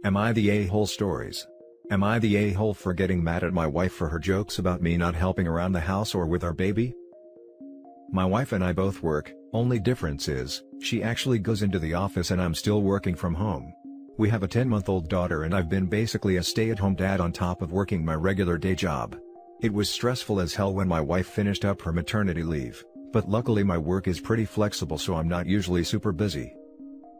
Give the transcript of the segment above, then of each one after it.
Am I the a-hole stories? Am I the a-hole for getting mad at my wife for her jokes about me not helping around the house or with our baby? My wife and I both work, only difference is, she actually goes into the office and I'm still working from home. We have a 10-month-old daughter and I've been basically a stay-at-home dad on top of working my regular day job. It was stressful as hell when my wife finished up her maternity leave, but luckily my work is pretty flexible so I'm not usually super busy.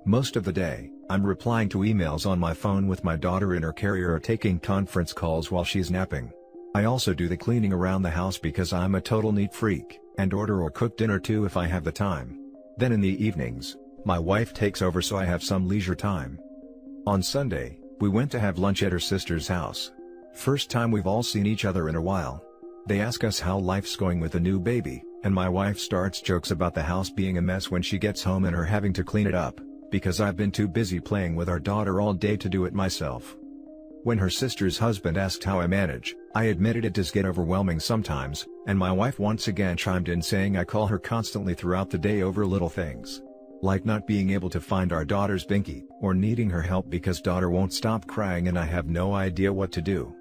Most of the day, I'm replying to emails on my phone with my daughter in her carrier or taking conference calls while she's napping. I also do the cleaning around the house because I'm a total neat freak, and order or cook dinner too if I have the time. Then in the evenings, my wife takes over so I have some leisure time. On Sunday, we went to have lunch at her sister's house. First time we've all seen each other in a while. They ask us how life's going with the new baby, and my wife starts jokes about the house being a mess when she gets home and her having to clean it up, because I've been too busy playing with our daughter all day to do it myself. When her sister's husband asked how I manage, I admitted it does get overwhelming sometimes, and my wife once again chimed in saying I call her constantly throughout the day over little things. Like not being able to find our daughter's binky, or needing her help because daughter won't stop crying and I have no idea what to do.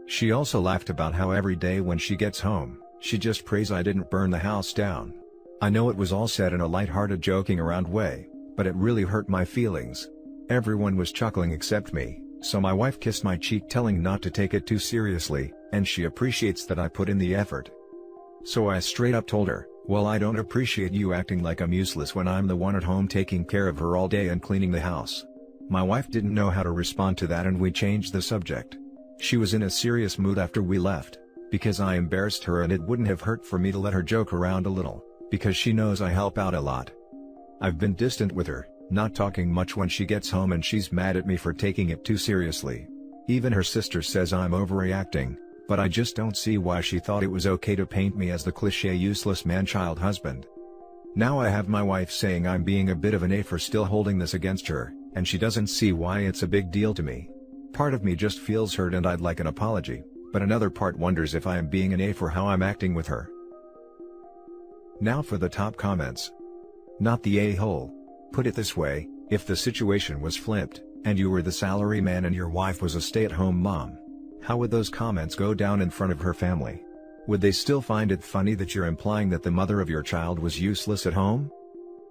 She also laughed about how every day when she gets home, she just prays I didn't burn the house down. I know it was all said in a light-hearted joking around way, but it really hurt my feelings. Everyone was chuckling except me, so my wife kissed my cheek telling not to take it too seriously, and she appreciates that I put in the effort. So I straight up told her, well, I don't appreciate you acting like I'm useless when I'm the one at home taking care of her all day and cleaning the house. My wife didn't know how to respond to that and we changed the subject. She was in a serious mood after we left, because I embarrassed her and it wouldn't have hurt for me to let her joke around a little, because she knows I help out a lot. I've been distant with her, not talking much when she gets home and she's mad at me for taking it too seriously. Even her sister says I'm overreacting, but I just don't see why she thought it was okay to paint me as the cliché useless man-child husband. Now I have my wife saying I'm being a bit of an A for still holding this against her, and she doesn't see why it's a big deal to me. Part of me just feels hurt and I'd like an apology, but another part wonders if I am being an A for how I'm acting with her. Now for the top comments. Not the a-hole. Put it this way, if the situation was flipped, and you were the salary man and your wife was a stay-at-home mom, how would those comments go down in front of her family? Would they still find it funny that you're implying that the mother of your child was useless at home?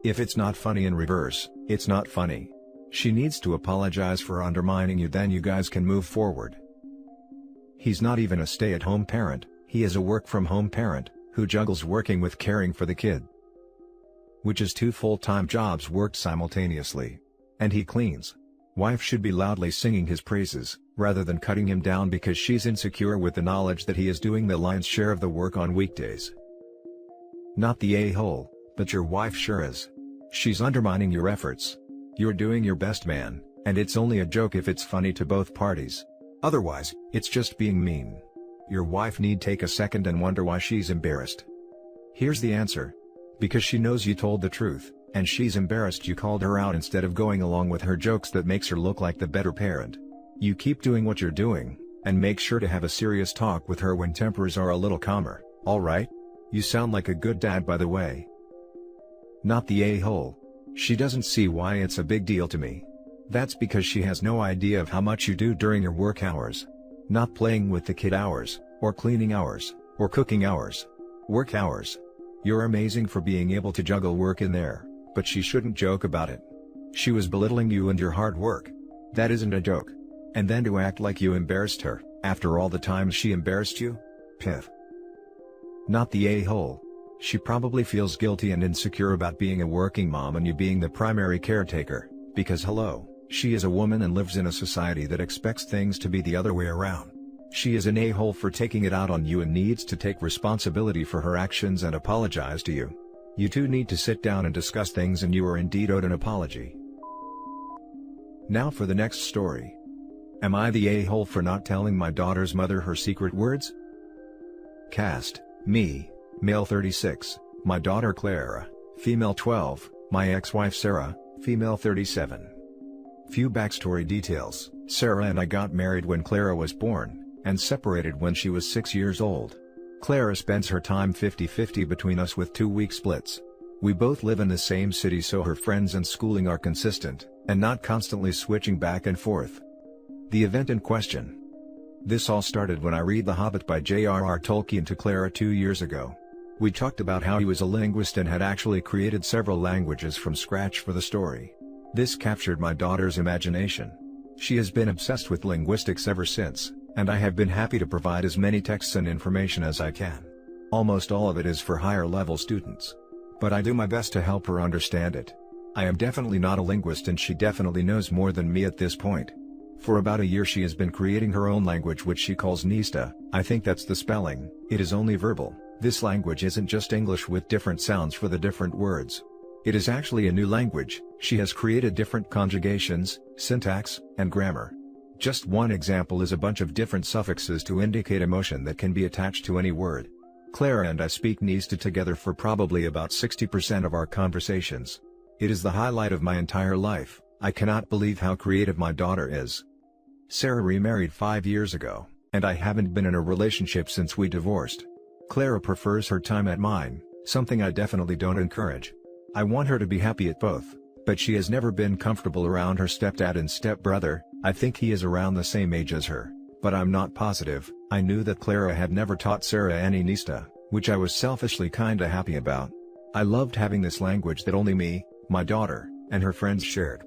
If it's not funny in reverse, it's not funny. She needs to apologize for undermining you, then you guys can move forward. He's not even a stay-at-home parent, he is a work-from-home parent, who juggles working with caring for the kid. Which is 2 full-time jobs worked simultaneously. And he cleans. Wife should be loudly singing his praises, rather than cutting him down because she's insecure with the knowledge that he is doing the lion's share of the work on weekdays. Not the a-hole, but your wife sure is. She's undermining your efforts. You're doing your best, man, and it's only a joke if it's funny to both parties. Otherwise, it's just being mean. Your wife need take a second and wonder why she's embarrassed. Here's the answer. Because she knows you told the truth, and she's embarrassed you called her out instead of going along with her jokes that makes her look like the better parent. You keep doing what you're doing, and make sure to have a serious talk with her when tempers are a little calmer, alright? You sound like a good dad, by the way. Not the a-hole. She doesn't see why it's a big deal to me. That's because she has no idea of how much you do during your work hours. Not playing with the kid hours, or cleaning hours, or cooking hours. Work hours. You're amazing for being able to juggle work in there, but she shouldn't joke about it. She was belittling you and your hard work. That isn't a joke. And then to act like you embarrassed her, after all the times she embarrassed you? Piff. Not the a-hole. She probably feels guilty and insecure about being a working mom and you being the primary caretaker, because hello, she is a woman and lives in a society that expects things to be the other way around. She is an a-hole for taking it out on you and needs to take responsibility for her actions and apologize to you. You two need to sit down and discuss things and you are indeed owed an apology. Now for the next story. Am I the a-hole for not telling my daughter's mother her secret words? Cast, me, male 36, my daughter Clara, female 12, my ex-wife Sarah, female 37. Few backstory details. Sarah and I got married when Clara was born, and separated when she was 6 years old. Clara spends her time 50-50 between us with 2-week splits. We both live in the same city so her friends and schooling are consistent, and not constantly switching back and forth. The event in question. This all started when I read The Hobbit by J.R.R. Tolkien to Clara 2 years ago. We talked about how he was a linguist and had actually created several languages from scratch for the story. This captured my daughter's imagination. She has been obsessed with linguistics ever since, and I have been happy to provide as many texts and information as I can. Almost all of it is for higher level students. But I do my best to help her understand it. I am definitely not a linguist and she definitely knows more than me at this point. For about a year she has been creating her own language which she calls Nista. I think that's the spelling. It is only verbal. This language isn't just English with different sounds for the different words. It is actually a new language. She has created different conjugations, syntax, and grammar. Just one example is a bunch of different suffixes to indicate emotion that can be attached to any word. Clara and I speak Nista together for probably about 60% of our conversations. It is the highlight of my entire life. I cannot believe how creative my daughter is. Sarah remarried 5 years ago, and I haven't been in a relationship since we divorced. Clara prefers her time at mine, something I definitely don't encourage. I want her to be happy at both, but she has never been comfortable around her stepdad and stepbrother. I think he is around the same age as her, but I'm not positive. I knew that Clara had never taught Sarah any Nista, which I was selfishly kinda happy about. I loved having this language that only me, my daughter, and her friends shared.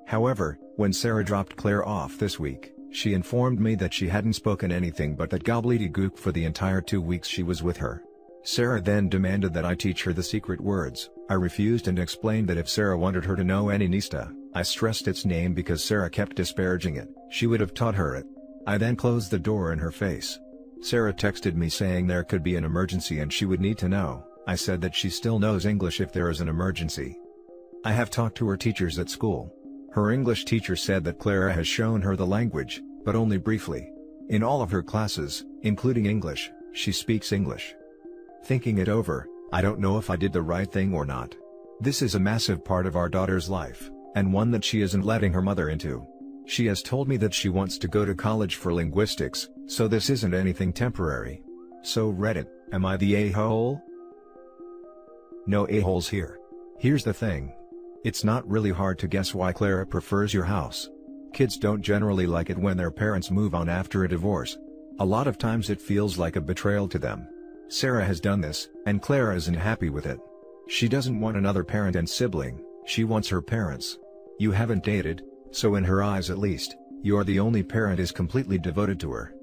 However, when Sarah dropped Clara off this week, she informed me that she hadn't spoken anything but that gobbledygook for the entire 2 weeks she was with her. Sarah then demanded that I teach her the secret words. I refused and explained that if Sarah wanted her to know any Nista, I stressed its name because Sarah kept disparaging it, she would have taught her it. I then closed the door in her face. Sarah texted me saying there could be an emergency and she would need to know. I said that she still knows English if there is an emergency. I have talked to her teachers at school. Her English teacher said that Clara has shown her the language, but only briefly. In all of her classes, including English, she speaks English. Thinking it over, I don't know if I did the right thing or not. This is a massive part of our daughter's life, and one that she isn't letting her mother into. She has told me that she wants to go to college for linguistics, so this isn't anything temporary. So Reddit, am I the a-hole? No a-holes here. Here's the thing. It's not really hard to guess why Clara prefers your house. Kids don't generally like it when their parents move on after a divorce. A lot of times it feels like a betrayal to them. Sarah has done this, and Clara isn't happy with it. She doesn't want another parent and sibling, she wants her parents. You haven't dated, so in her eyes at least, you're the only parent is completely devoted to her.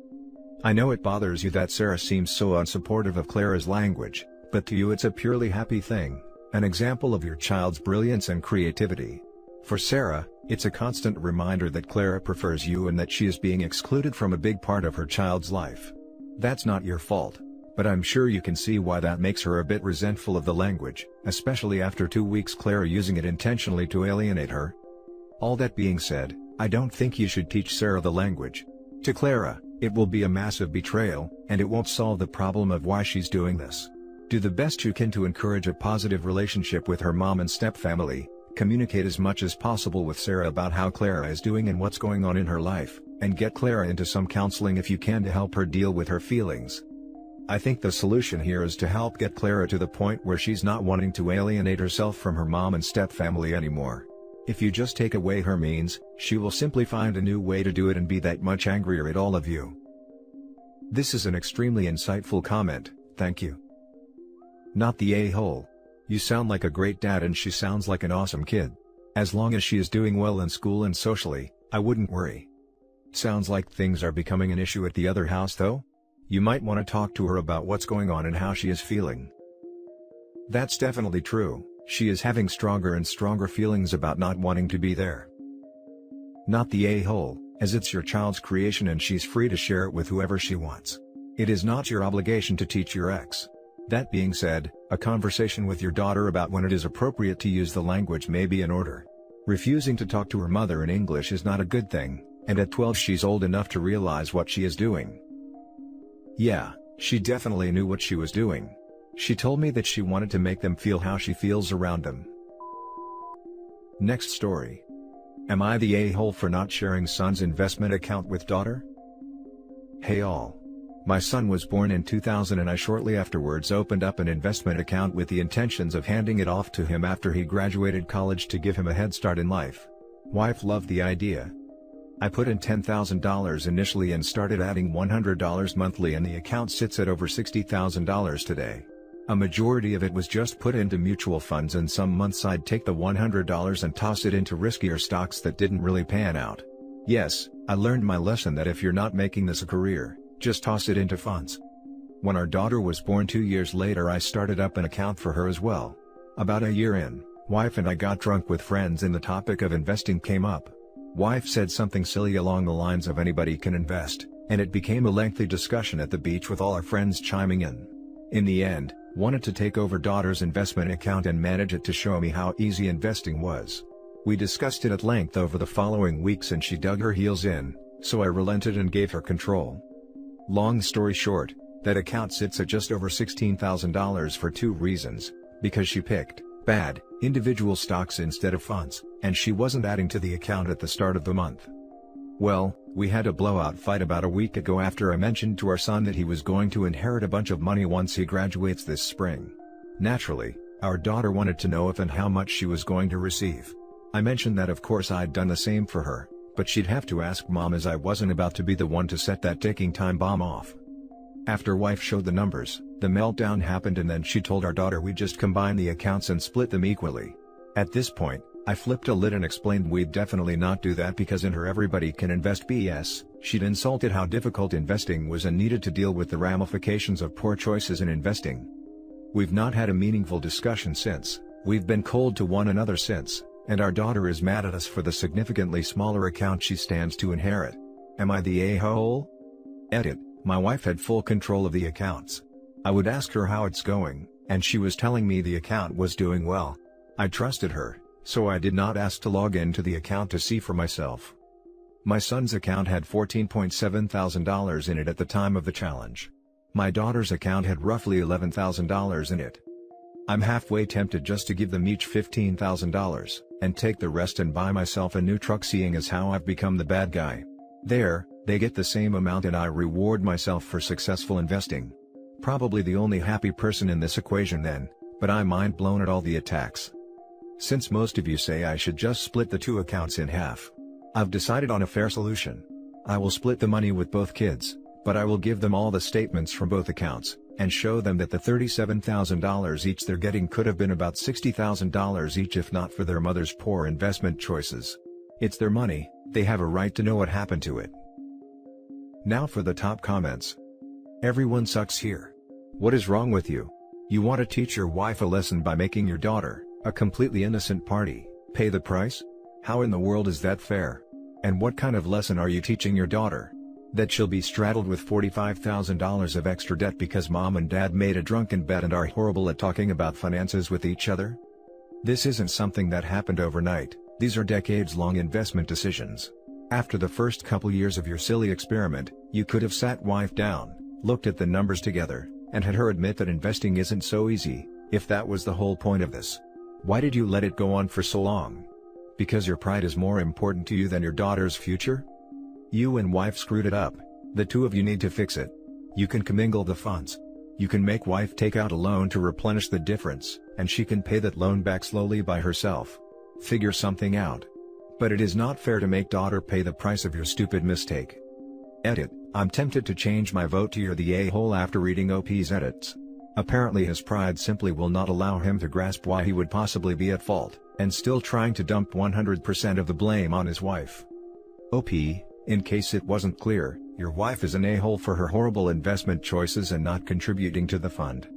I know it bothers you that Sarah seems so unsupportive of Clara's language, but to you it's a purely happy thing, an example of your child's brilliance and creativity. For Sarah, it's a constant reminder that Clara prefers you and that she is being excluded from a big part of her child's life. That's not your fault. But I'm sure you can see why that makes her a bit resentful of the language, especially after 2 weeks Clara using it intentionally to alienate her. All that being said, I don't think you should teach Sarah the language. To Clara, it will be a massive betrayal, and it won't solve the problem of why she's doing this. Do the best you can to encourage a positive relationship with her mom and stepfamily, communicate as much as possible with Sarah about how Clara is doing and what's going on in her life, and get Clara into some counseling if you can to help her deal with her feelings. I think the solution here is to help get Clara to the point where she's not wanting to alienate herself from her mom and stepfamily anymore. If you just take away her means, she will simply find a new way to do it and be that much angrier at all of you. This is an extremely insightful comment, thank you. Not the a-hole. You sound like a great dad and she sounds like an awesome kid. As long as she is doing well in school and socially, I wouldn't worry. Sounds like things are becoming an issue at the other house though? You might want to talk to her about what's going on and how she is feeling. That's definitely true, she is having stronger and stronger feelings about not wanting to be there. Not the a-hole, as it's your child's creation and she's free to share it with whoever she wants. It is not your obligation to teach your ex. That being said, a conversation with your daughter about when it is appropriate to use the language may be in order. Refusing to talk to her mother in English is not a good thing, and at 12 she's old enough to realize what she is doing. Yeah, she definitely knew what she was doing. She told me that she wanted to make them feel how she feels around them. Next story. Am I the a-hole for not sharing son's investment account with daughter? Hey all. My son was born in 2000 and I shortly afterwards opened up an investment account with the intentions of handing it off to him after he graduated college to give him a head start in life. Wife loved the idea. I put in $10,000 initially and started adding $100 monthly, and the account sits at over $60,000 today. A majority of it was just put into mutual funds, and some months I'd take the $100 and toss it into riskier stocks that didn't really pan out. Yes, I learned my lesson that if you're not making this a career, just toss it into funds. When our daughter was born 2 years later, I started up an account for her as well. About a year in, wife and I got drunk with friends and the topic of investing came up. Wife said something silly along the lines of anybody can invest, and it became a lengthy discussion at the beach with all our friends chiming in. In the end, wanted to take over daughter's investment account and manage it to show me how easy investing was. We discussed it at length over the following weeks and she dug her heels in, so I relented and gave her control. Long story short, that account sits at just over $16,000 for 2 reasons: because she picked bad, individual stocks instead of funds, and she wasn't adding to the account at the start of the month. Well, we had a blowout fight about a week ago after I mentioned to our son that he was going to inherit a bunch of money once he graduates this spring. Naturally, our daughter wanted to know if and how much she was going to receive. I mentioned that of course I'd done the same for her, but she'd have to ask mom, as I wasn't about to be the one to set that ticking time bomb off. After wife showed the numbers, the meltdown happened, and then she told our daughter we'd just combine the accounts and split them equally. At this point, I flipped a lid and explained we'd definitely not do that because in her everybody can invest BS, she'd insulted how difficult investing was and needed to deal with the ramifications of poor choices in investing. We've not had a meaningful discussion since, we've been cold to one another since, and our daughter is mad at us for the significantly smaller account she stands to inherit. Am I the a-hole? Edit. My wife had full control of the accounts. I would ask her how it's going, and she was telling me the account was doing well. I trusted her, so I did not ask to log into the account to see for myself. My son's account had $14,700 in it at the time of the challenge. My daughter's account had roughly $11,000 in it. I'm halfway tempted just to give them each $15,000, and take the rest and buy myself a new truck, seeing as how I've become the bad guy. There, they get the same amount and I reward myself for successful investing. Probably the only happy person in this equation then, but I'm mind blown at all the attacks. Since most of you say I should just split the 2 accounts in half, I've decided on a fair solution. I will split the money with both kids, but I will give them all the statements from both accounts, and show them that the $37,000 each they're getting could have been about $60,000 each if not for their mother's poor investment choices. It's their money, they have a right to know what happened to it. Now for the top comments. Everyone sucks here. What is wrong with you? You want to teach your wife a lesson by making your daughter, a completely innocent party, pay the price? How in the world is that fair? And what kind of lesson are you teaching your daughter? That she'll be straddled with $45,000 of extra debt because mom and dad made a drunken bet and are horrible at talking about finances with each other? This isn't something that happened overnight, these are decades-long investment decisions. After the first couple years of your silly experiment, you could have sat wife down, looked at the numbers together, and had her admit that investing isn't so easy, if that was the whole point of this. Why did you let it go on for so long? Because your pride is more important to you than your daughter's future? You and wife screwed it up, the 2 of you need to fix it. You can commingle the funds. You can make wife take out a loan to replenish the difference, and she can pay that loan back slowly by herself. Figure something out. But it is not fair to make daughter pay the price of your stupid mistake. Edit. I'm tempted to change my vote to you're the a-hole after reading OP's edits. Apparently his pride simply will not allow him to grasp why he would possibly be at fault, and still trying to dump 100% of the blame on his wife. OP, in case it wasn't clear, your wife is an a-hole for her horrible investment choices and not contributing to the fund.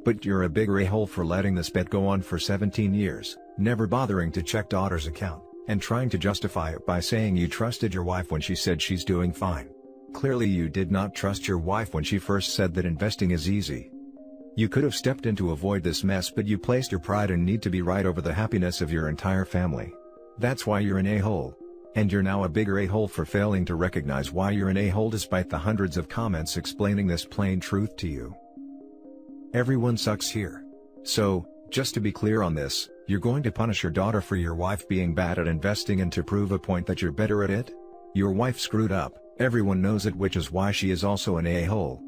But you're a bigger a-hole for letting this bet go on for 17 years, never bothering to check daughter's account, and trying to justify it by saying you trusted your wife when she said she's doing fine. Clearly you did not trust your wife when she first said that investing is easy. You could have stepped in to avoid this mess, but you placed your pride and need to be right over the happiness of your entire family. That's why you're an a-hole. And you're now a bigger a-hole for failing to recognize why you're an a-hole despite the hundreds of comments explaining this plain truth to you. Everyone sucks here. So, just to be clear on this, you're going to punish your daughter for your wife being bad at investing and to prove a point that you're better at it? Your wife screwed up, everyone knows it, which is why she is also an a-hole.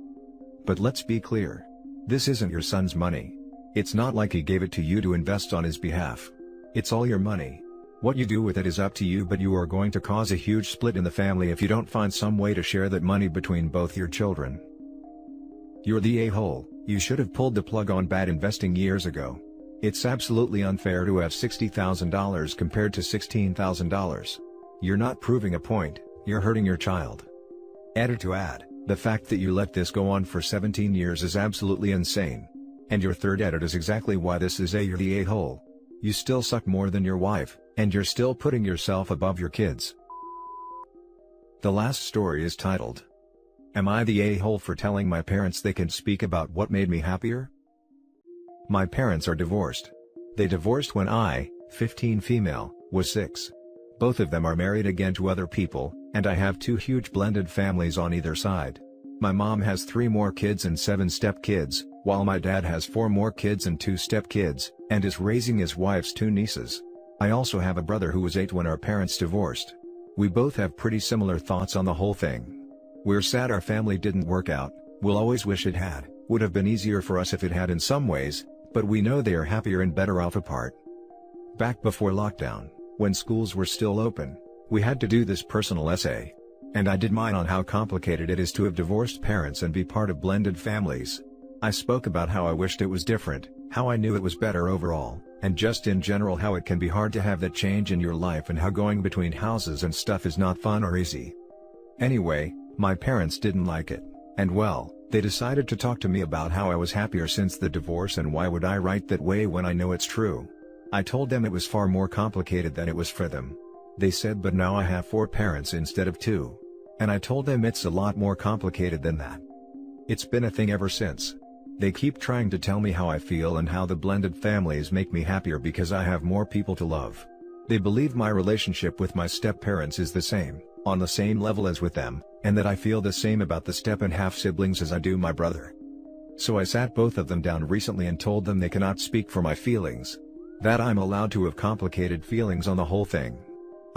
But let's be clear. This isn't your son's money. It's not like he gave it to you to invest on his behalf. It's all your money. What you do with it is up to you, but you are going to cause a huge split in the family if you don't find some way to share that money between both your children. You're the a-hole. You should have pulled the plug on bad investing years ago. It's absolutely unfair to have $60,000 compared to $16,000. You're not proving a point, you're hurting your child. Added to add, the fact that you let this go on for 17 years is absolutely insane. And your third edit is exactly why this is you're the a-hole. You still suck more than your wife, and you're still putting yourself above your kids. The last story is titled, Am I the a-hole for telling my parents they can speak about what made me happier? My parents are divorced. They divorced when I, 15 female, was 6. Both of them are married again to other people, and I have 2 huge blended families on either side. My mom has 3 more kids and 7 stepkids, while my dad has 4 more kids and 2 stepkids, and is raising his wife's 2 nieces. I also have a brother who was 8 when our parents divorced. We both have pretty similar thoughts on the whole thing. We're sad our family didn't work out, we'll always wish it had, would have been easier for us if it had in some ways, but we know they are happier and better off apart. Back before lockdown, when schools were still open, we had to do this personal essay. And I did mine on how complicated it is to have divorced parents and be part of blended families. I spoke about how I wished it was different, how I knew it was better overall, and just in general how it can be hard to have that change in your life and how going between houses and stuff is not fun or easy. Anyway, my parents didn't like it, and well, they decided to talk to me about how I was happier since the divorce and why would I write that way when I know it's true. I told them it was far more complicated than it was for them. They said but now I have 4 parents instead of 2. And I told them it's a lot more complicated than that. It's been a thing ever since. They keep trying to tell me how I feel and how the blended families make me happier because I have more people to love. They believe my relationship with my step-parents is the same, on the same level as with them, and that I feel the same about the step and half siblings as I do my brother. So I sat both of them down recently and told them they cannot speak for my feelings. That I'm allowed to have complicated feelings on the whole thing.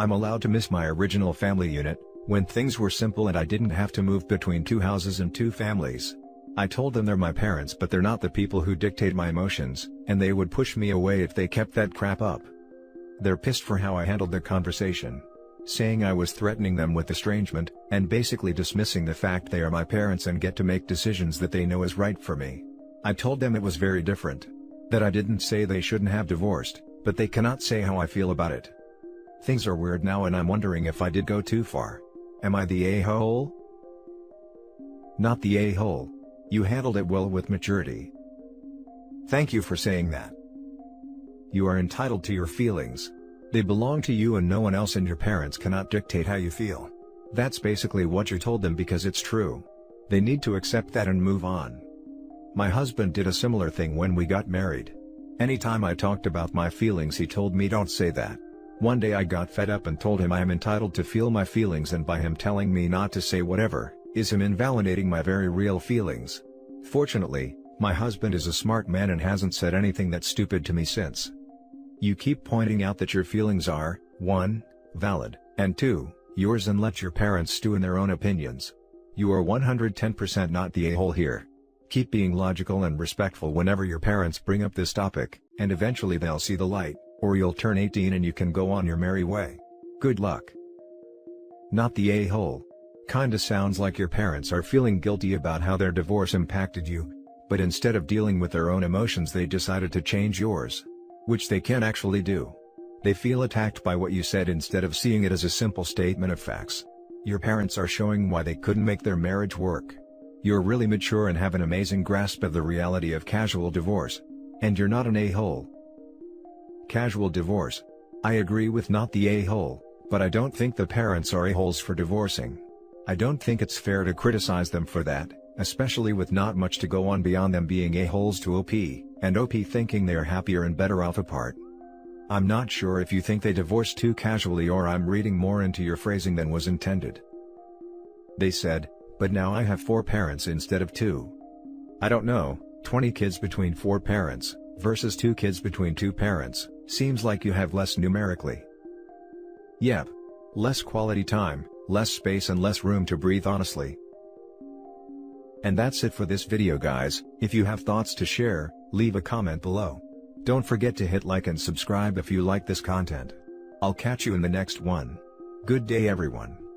I'm allowed to miss my original family unit, when things were simple and I didn't have to move between 2 houses and 2 families. I told them they're my parents but they're not the people who dictate my emotions, and they would push me away if they kept that crap up. They're pissed for how I handled the conversation, saying I was threatening them with estrangement, and basically dismissing the fact they are my parents and get to make decisions that they know is right for me. I told them it was very different. That I didn't say they shouldn't have divorced, but they cannot say how I feel about it. Things are weird now and I'm wondering if I did go too far. Am I the a-hole? Not the a-hole. You handled it well with maturity. Thank you for saying that. You are entitled to your feelings. They belong to you and no one else, and your parents cannot dictate how you feel. That's basically what you told them because it's true. They need to accept that and move on. My husband did a similar thing when we got married. Anytime I talked about my feelings he told me don't say that. One day I got fed up and told him I am entitled to feel my feelings, and by him telling me not to say whatever, is him invalidating my very real feelings. Fortunately, my husband is a smart man and hasn't said anything that's stupid to me since. You keep pointing out that your feelings are, 1, valid, and 2, yours, and let your parents stew in their own opinions. You are 110% not the a-hole here. Keep being logical and respectful whenever your parents bring up this topic, and eventually they'll see the light, or you'll turn 18 and you can go on your merry way. Good luck. Not the a-hole. Kinda sounds like your parents are feeling guilty about how their divorce impacted you, but instead of dealing with their own emotions they decided to change yours. Which they can actually do. They feel attacked by what you said instead of seeing it as a simple statement of facts. Your parents are showing why they couldn't make their marriage work. You're really mature and have an amazing grasp of the reality of casual divorce. And you're not an a-hole. Casual divorce. I agree with not the a-hole, but I don't think the parents are a-holes for divorcing. I don't think it's fair to criticize them for that, especially with not much to go on beyond them being a-holes to OP, and OP thinking they are happier and better off apart. I'm not sure if you think they divorced too casually or I'm reading more into your phrasing than was intended. They said, but now I have 4 parents instead of 2. I don't know, 20 kids between 4 parents, versus 2 kids between 2 parents, seems like you have less numerically. Yep. Less quality time, less space and less room to breathe honestly. And that's it for this video guys. If you have thoughts to share, leave a comment below. Don't forget to hit like and subscribe if you like this content. I'll catch you in the next one. Good day everyone.